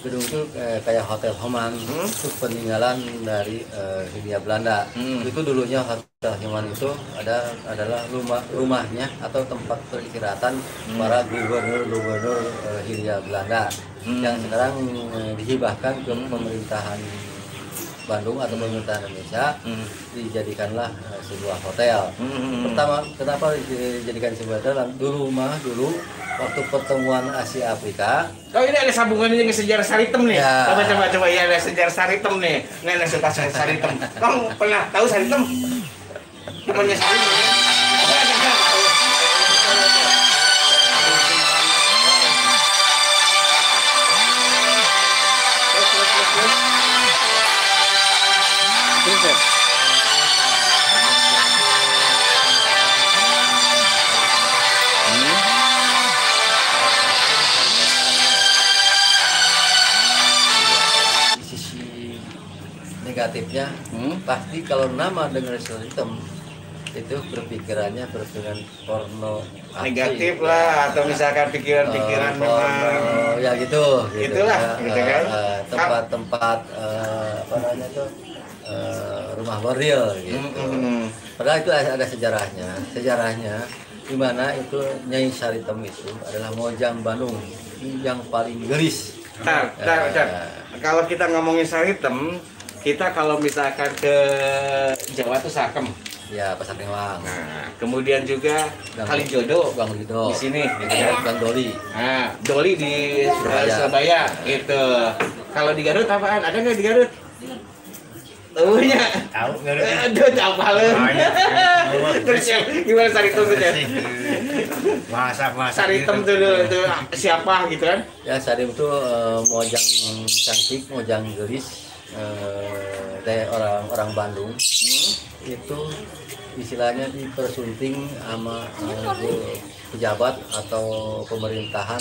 Gedung itu kayak Hotel Homan, itu peninggalan dari Hindia Belanda. Itu dulunya Hotel Homan itu adalah rumahnya atau tempat peristirahatan para gubernur Hindia Belanda yang sekarang dihibahkan ke pemerintahan Bandung atau pemerintahan Indonesia, dijadikanlah sebuah hotel. Pertama, kenapa dijadikan sebuah hotel? Dulu waktu pertemuan Asia Afrika. Oh, ini ada sambungannya dengan sejarah Saritem nih. Ya. Coba ya, ada sejarah Saritem nih. Nenek suka Saritem. Kamu pernah tahu Saritem? Temannya Saritem. Di sisi negatifnya pasti kalau nama dengan Saritem itu berpikirannya berpikiran porno Negatif lah, atau misalkan pikiran-pikiran memang ya gitu itulah, gitu kan. Tempat-tempat apa namanya tuh rumah bordil gitu. Padahal itu ada sejarahnya di mana itu Nyai Saritem itu adalah Mojang Bandung yang paling gelis. Tar. Kalau kita ngomongin Saritem, kita kalau misalkan ke Jawa tuh Sakem. Ya, Pasar Tengwang. Nah, kemudian juga Kalijodo di sini, gitu kan. Gang Doli. Nah, Doli di Surabaya, gitu. Kalau di Garut apaan? Ada nggak di Garut? Oh ya. Tahu Garut? Aduh, apa lu? Terus gimana Saritem itu? Bahasa Saritem itu siapa gitu kan? Ya, Saritem itu mojang cantik, mojang gelis. Orang Bandung itu istilahnya dipersunting sama pejabat atau pemerintahan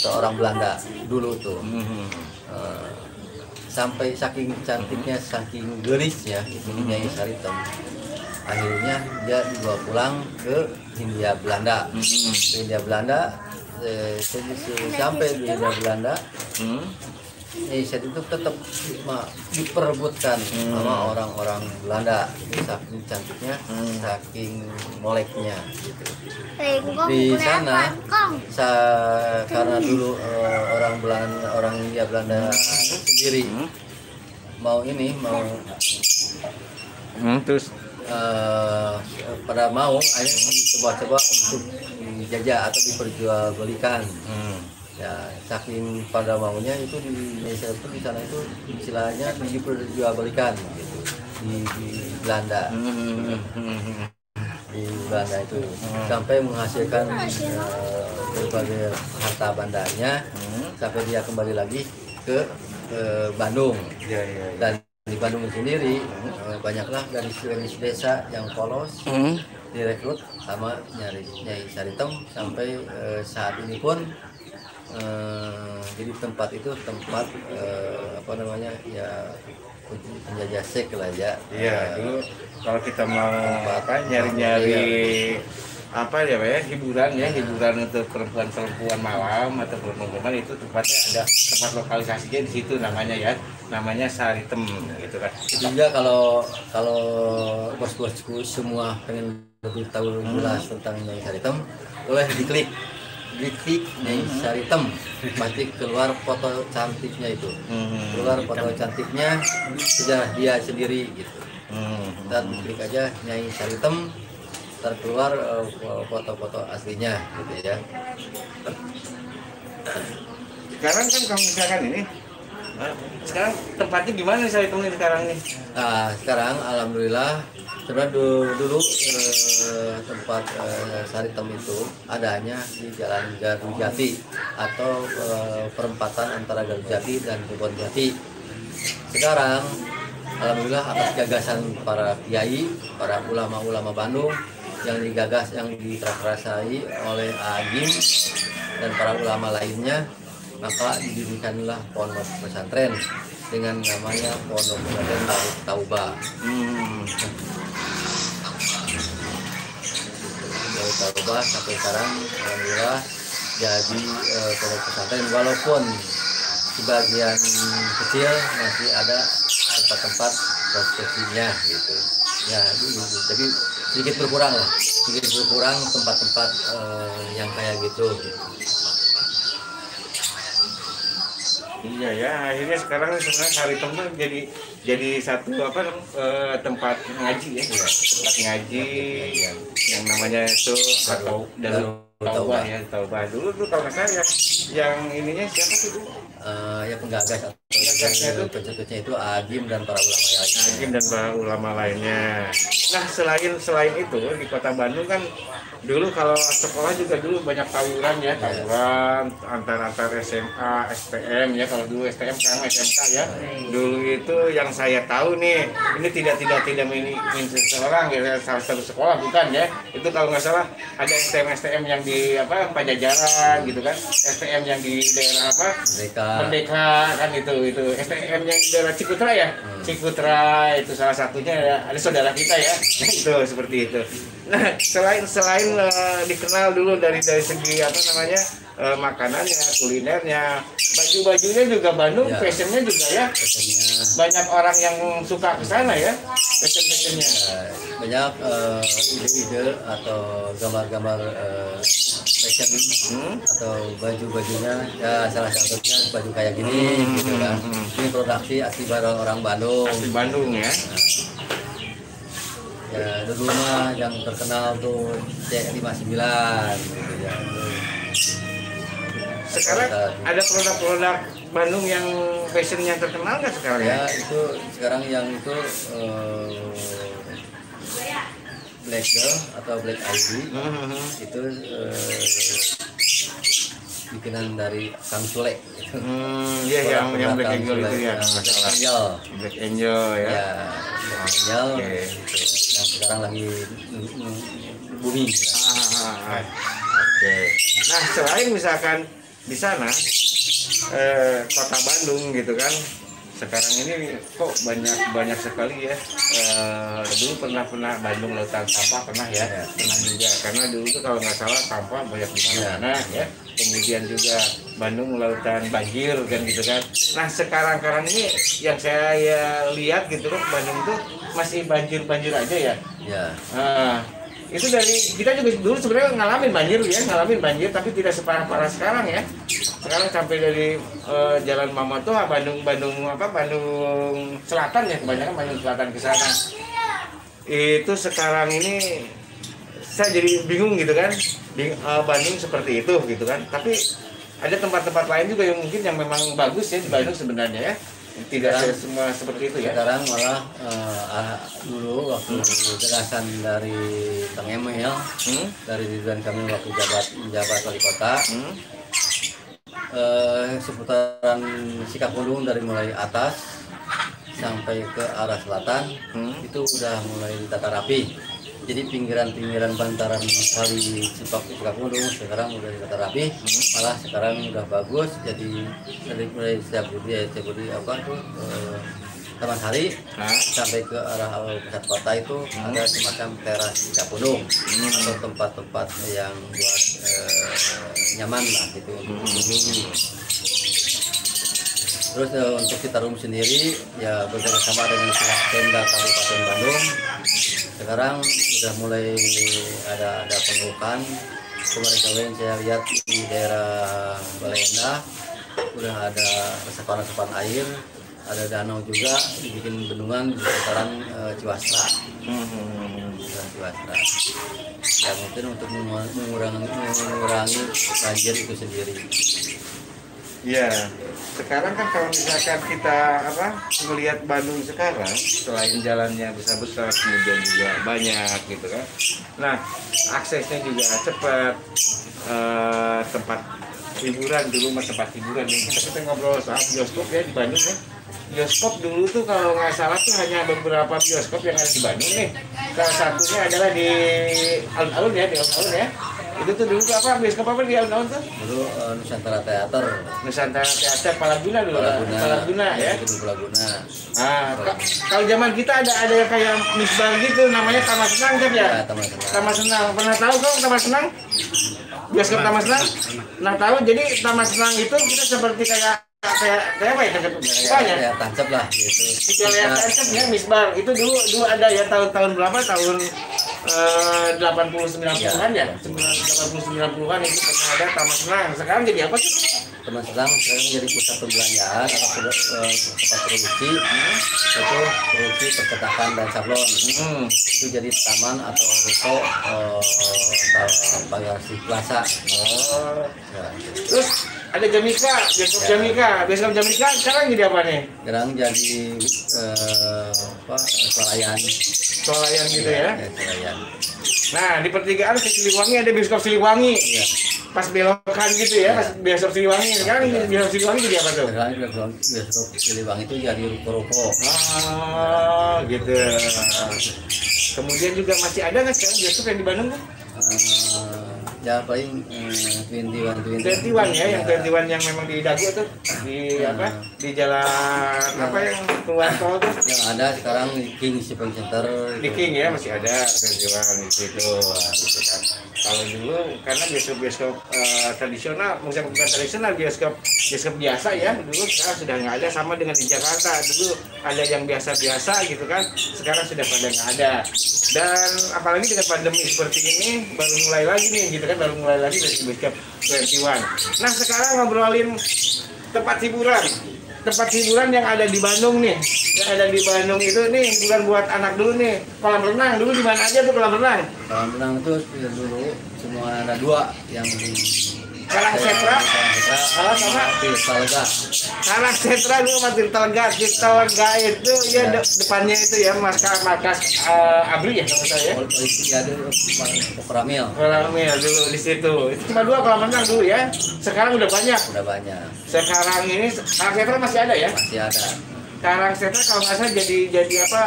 atau orang Belanda dulu tuh. Sampai saking cantiknya, saking gelisnya itu Nyai Saritem, akhirnya dia dibawa pulang ke Hindia Belanda. Hindia Belanda sampai di Hindia Belanda, Nyai Saritem itu tetap diperebutkan sama orang-orang Belanda, saking cantiknya, saking moleknya gitu. Di sana karena dulu orang Hindia Belanda sendiri mau terus pada mau akhirnya coba-coba untuk dijajah atau diperjualbelikan. Ya, saking pada maunya itu di Indonesia itu di sana itu istilahnya diperjualbelikan gitu di Belanda. Di Belanda itu sampai menghasilkan berbagai harta bandanya sampai dia kembali lagi ke Bandung. Dan di Bandung sendiri banyaklah gadis-gadis desa yang polos direkrut sama Nyai Saritem sampai saat ini pun jadi tempat itu tempat apa namanya ya penjajah seks lah ya. Iya, dulu kalau kita mau nyari-nyari hiburan untuk perempuan malam atau perempuan itu tempatnya ada tempat lokalisasinya di situ namanya Saritem gitu kan. Juga kalau bos-bosku semua pengen lebih tahu jelas tentang Nyai Saritem, boleh diklik Nyai Saritem, pasti keluar foto cantiknya itu, keluar foto cantiknya sejarah dia sendiri gitu. Dan klik aja Nyai Saritem, terkeluar foto-foto aslinya gitu ya. Sekarang kan kamu misalkan ini, sekarang tempatnya gimana nih Saritem ini sekarang nih? Nah, sekarang alhamdulillah sebenarnya dulu tempat Saritem itu adanya di Jalan Garujati atau perempatan antara Garujati dan Kebonjati. Sekarang alhamdulillah atas gagasan para kiai, para ulama-ulama Bandung yang diprakarsai oleh Agim dan para ulama lainnya, maka didirikanlah pondok pesantren dengan namanya Pondok Pesantren Darut Tauba. Darut Tauba sampai sekarang alhamdulillah jadi pondok pesantren, walaupun sebagian kecil masih ada tempat-tempat prostitusinya gitu. Ya, jadi sedikit berkurang tempat-tempat yang kayak gitu. Iya ya, akhirnya sekarang sebenarnya Saritem tuh jadi satu tempat ngaji ya, tempat ngaji yang namanya itu atau Tauba ya, Tauba. Dulu tuh kalau nggak salah yang ininya siapa sih dulu? Ya penggagas atau pencetusnya itu Agim dan para ulama lainnya. Agim dan para ulama lainnya. Nah, selain itu di Kota Bandung kan dulu kalau sekolah juga dulu banyak tawuran ya, tawuran antar SMA, STM ya. Kalau dulu STM sekarang SMK ya. Dulu itu yang saya tahu nih, ini tidak seseorang ya, salah satu sekolah bukan ya. Itu kalau nggak salah ada STM yang di Pajajaran gitu kan, STM yang di daerah Merdeka kan itu itu STM yang di daerah Ciputra ya. Cikutra itu salah satunya ya, ada saudara kita ya. Itu seperti itu. Nah, selain dikenal dulu dari segi apa namanya makanannya, kulinernya, baju-bajunya juga Bandung, Ya. fashionnya juga ya. Fashionnya Banyak orang yang suka ke sana ya, fashion-fashionnya. banyak ide-ide atau gambar-gambar fashion atau baju-bajunya ya salah satunya baju kayak gini gitu kan. Ini produksi asli barang orang Bandung. Asli Bandung ya. Ya dulu mah yang terkenal tuh C59 gitu ya. Sekarang ada produk-produk Bandung yang fashionnya terkenal nggak sekarang ya? Ya itu sekarang yang itu Black Girl atau Black ID itu bikinan dari Kang Sule. Iya yang Black Angel itu ya. Black Angel. Black Angel ya. Ya, Black Angel Oke. gitu. Yang sekarang lagi booming. Oke. Nah, selain misalkan di sana kota Bandung gitu kan, sekarang ini kok banyak sekali ya. Dulu pernah Bandung Lautan Sampah pernah ya, pernah juga karena dulu tuh kalau nggak salah sampah banyak di mana-mana ya. Kemudian juga Bandung Lautan Banjir kan gitu kan. Nah sekarang ini yang saya lihat gitu kan Bandung tuh masih banjir aja ya. Ya. Itu dari kita juga dulu sebenarnya ngalamin banjir tapi tidak separah sekarang ya. Sekarang sampai dari Jalan Mamatoa Bandung Selatan ya, kebanyakan Bandung Selatan ke sana. Itu sekarang ini saya jadi bingung gitu kan. Bandung seperti itu gitu kan. Tapi ada tempat-tempat lain juga yang mungkin yang memang bagus ya di Bandung sebenarnya ya. Tidak semua seperti itu ya. Sekarang malah dulu waktu gagasan dari Kang Emil, dari Ridwan Kamil waktu menjabat wali kota, seputaran Sikapundung dari mulai atas sampai ke arah selatan itu udah mulai ditata rapi. Jadi pinggiran-pinggiran bantaran kali Sikapundung sekarang udah ditata rapi, malah sekarang udah bagus. Jadi dari mulai setiap budi apa tuh Taman Sari sampai ke arah pusat kota itu ada semacam teras Sikapundung atau tempat-tempat yang buat nyaman lah gitu untuk mengunjungi. Terus untuk Citarum sendiri ya bekerjasama dengan pihak Pemda Kabupaten Bandung sekarang sudah mulai ada pengerukan. Kemarin saya lihat di daerah Balai Endah udah ada resapan air, ada danau juga dibikin bendungan di sekitaran Ciwastra. Ciwastra. Ya mungkin untuk mengurangi banjir itu sendiri. Ya, sekarang kan kalau misalkan kita melihat Bandung sekarang, selain jalannya besar-besar, kemudian juga banyak gitu kan. Nah, aksesnya juga cepat, tempat hiburan dulu mah tempat hiburan nih. Kita ngobrol soal bioskop ya di Bandung ya. Bioskop dulu tuh kalau nggak salah tuh hanya beberapa bioskop yang ada di Bandung nih. Salah satunya adalah di alun-alun ya, Itu tuh dulu apa bioskop apa di alun-alun tuh? Dulu Nusantara Teater. Nusantara Teater Palaguna dulu. Palaguna ya. Palaguna. Nah, kalau zaman kita ada yang kayak misbah gitu namanya Taman Senang kan ya? Taman Senang. Pernah tahu kok Taman Senang? Bioskop Taman Senang? Nah tahu, jadi Taman Senang itu kita seperti kayak apa ya? Banyak. Ya tancap lah gitu. Kita lihat tancap ya misbah. Itu dulu ada ya tahun berapa? Tahun 80-90-an ya? 80-90-an itu pernah ada Taman Senang. Sekarang jadi apa sih? Taman Senang sekarang jadi pusat pembelanjaan atau tempat produksi, itu produksi percetakan dan sablon. Itu jadi taman atau ruko Pagarsi Plaza. Ya. Terus ada bioskop Jamika sekarang jadi apa nih? Sekarang jadi Swalayan gitu ya. Swalayan. Nah di pertigaan Siliwangi ada bioskop Siliwangi. Ya. Pas belokan gitu ya, pas bioskop Siliwangi. Sekarang bioskop Siliwangi jadi apa tuh? Sekarang bioskop Siliwangi itu jadi ruko-ruko. Oh gitu. Kemudian juga masih ada nggak sekarang bioskop yang di Bandung tuh? Ya paling 21 21 ya, yang 21 yang memang di Dago tuh di apa di jalan apa yang keluar tol tuh yang ada sekarang di King Shopping Center di King ya, masih ada 21 di situ. Wah, gitu kan. Kalau dulu karena bioskop tradisional, bukan tradisional, bioskop biasa ya dulu, sekarang sudah nggak ada. Sama dengan di Jakarta dulu ada yang biasa-biasa gitu kan, sekarang sudah pada nggak ada. Dan apalagi dengan pandemi seperti ini baru mulai lagi nih gitu kan, baru mulai lagi dari bioskop 21. Nah sekarang ngobrolin tempat hiburan. Tempat hiburan yang ada di Bandung nih, yang ada di Bandung itu nih bukan buat anak dulu nih. Kolam renang dulu di mana aja tuh kolam renang? kolam renang itu ya dulu semua ada 2 yang Karang Setra, sama Tirta Lega. Karang Setra dulu sama Tirta Lega. Tirta Lega itu ya depannya itu ya markas ABRI ya kalau saya. Polisi ada Koramil. Kolamnya dulu di situ. Itu cuma 2 kolam renang dulu ya. Sekarang udah banyak. Udah banyak. Sekarang ini Karang Setra masih ada ya? Masih ada. Karang Setra kalau nggak salah jadi apa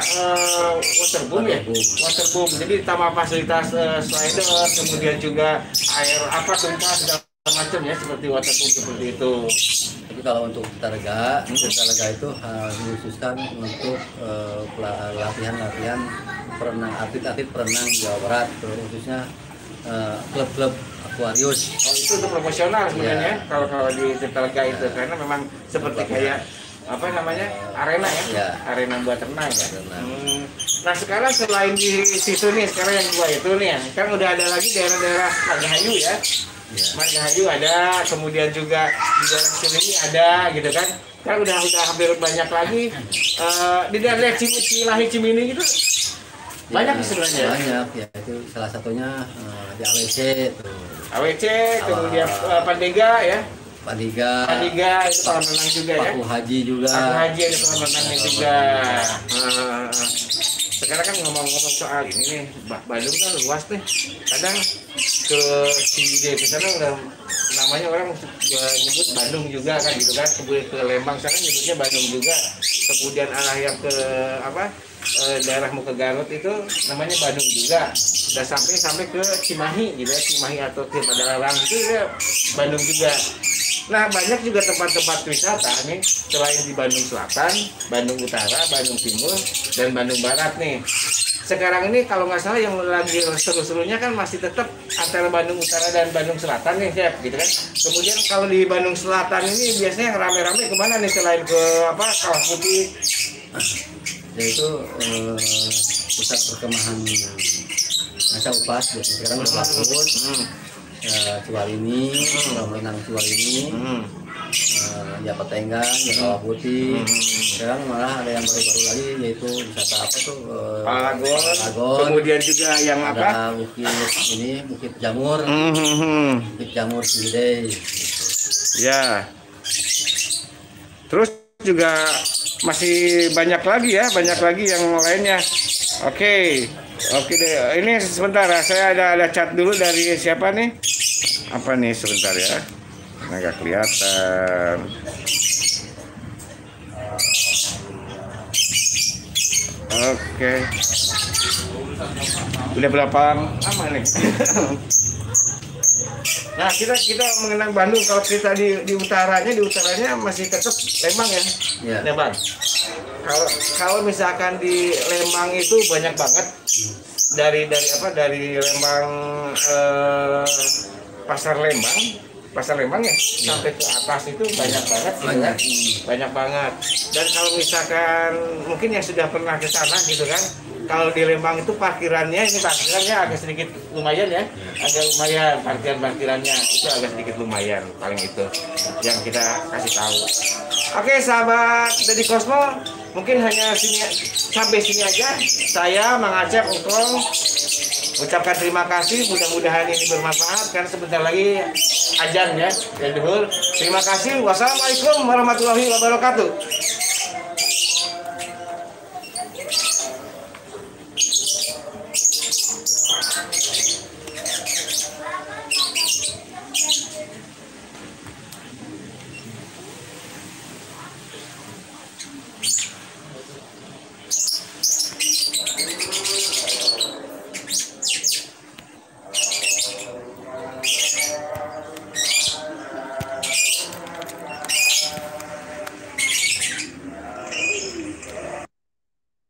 waterboom ya? Waterboom. Jadi tambah fasilitas slider, kemudian juga air apa tumpah segala macam ya, seperti waterboom seperti itu. Tapi kalau untuk Tirta Lega itu dikhususkan untuk latihan-latihan perenang, atlet-atlet perenang di Jawa Barat, khususnya klub-klub Aquarius. Oh, itu untuk profesional sebenarnya Ya. kalau di Tirta Lega itu, karena memang seperti kayak apa namanya arena ya, Ya. arena buat renang ya. Renang. Nah sekarang selain di situ nih, sekarang yang 2 itu nih ya, kan udah ada lagi daerah-daerah Margahayu ya. Ya. Margahayu ada, kemudian juga di daerah Cileunyi ada gitu kan. Kan udah hampir banyak lagi di daerah Cimahi Cimini gitu. Banyak sebenarnya. Banyak ya, itu salah satunya di AWC tuh. AWC, kemudian Pandega ya. Pandiga itu kolam renang juga ya. Paku Haji juga. Paku Haji ada kolam renangnya juga. Sekarang kan ngomong-ngomong soal ini nih, Bandung kan luas nih. Kadang ke Ciwidey ke sana udah namanya orang nyebut Bandung juga kan gitu kan. Kemudian ke Lembang sana nyebutnya Bandung juga. Kemudian arah yang ke apa daerah mau ke Garut itu namanya Bandung juga. Dan sampai ke Cimahi gitu ya, Cimahi atau ke Padalarang itu ya Bandung juga. Nah banyak juga tempat-tempat wisata nih selain di Bandung Selatan, Bandung Utara, Bandung Timur, dan Bandung Barat nih. Sekarang ini kalau nggak salah yang lagi seru-serunya kan masih tetap antara Bandung Utara dan Bandung Selatan nih, Chef, gitu kan. Kemudian kalau di Bandung Selatan ini biasanya yang rame-rame kemana nih selain ke apa Kawah Putih? Yaitu pusat perkemahan masa upas biasanya sekarang udah bagus. Ciwalini, kolam renang Ciwalini, ya Petenggang, ya Kawah Putih. Sekarang malah ada yang baru-baru lagi yaitu wisata apa tuh? Palagon. Kemudian juga yang ada apa? Bukit Jamur, Bukit Jamur Ciwidey. Ya. Terus juga masih banyak lagi ya, banyak lagi yang lainnya. Oke deh. Ini sebentar ya, saya ada chat dulu dari siapa nih? Apa nih sebentar ya? Nggak kelihatan. Oke. Udah berapa lama nih? Nah kita mengenang Bandung. Kalau kita di utaranya masih tetap Lembang ya, Ya. Lembang. Kalau misalkan di Lembang itu banyak banget dari Lembang pasar Lembang ya, sampai ke atas itu banyak banget gitu kan. Banyak banget. Dan kalau misalkan mungkin yang sudah pernah ke sana gitu kan, kalau di Lembang itu parkirannya agak sedikit lumayan ya, agak lumayan parkirannya itu agak sedikit lumayan, paling itu yang kita kasih tahu. Oke sahabat Deddy Kosmo, mungkin hanya sampai sini aja. Saya Mang Acep Ungkong ucapkan terima kasih, mudah-mudahan ini bermanfaat karena sebentar lagi azan ya, duhur. Terima kasih. Wassalamualaikum warahmatullahi wabarakatuh.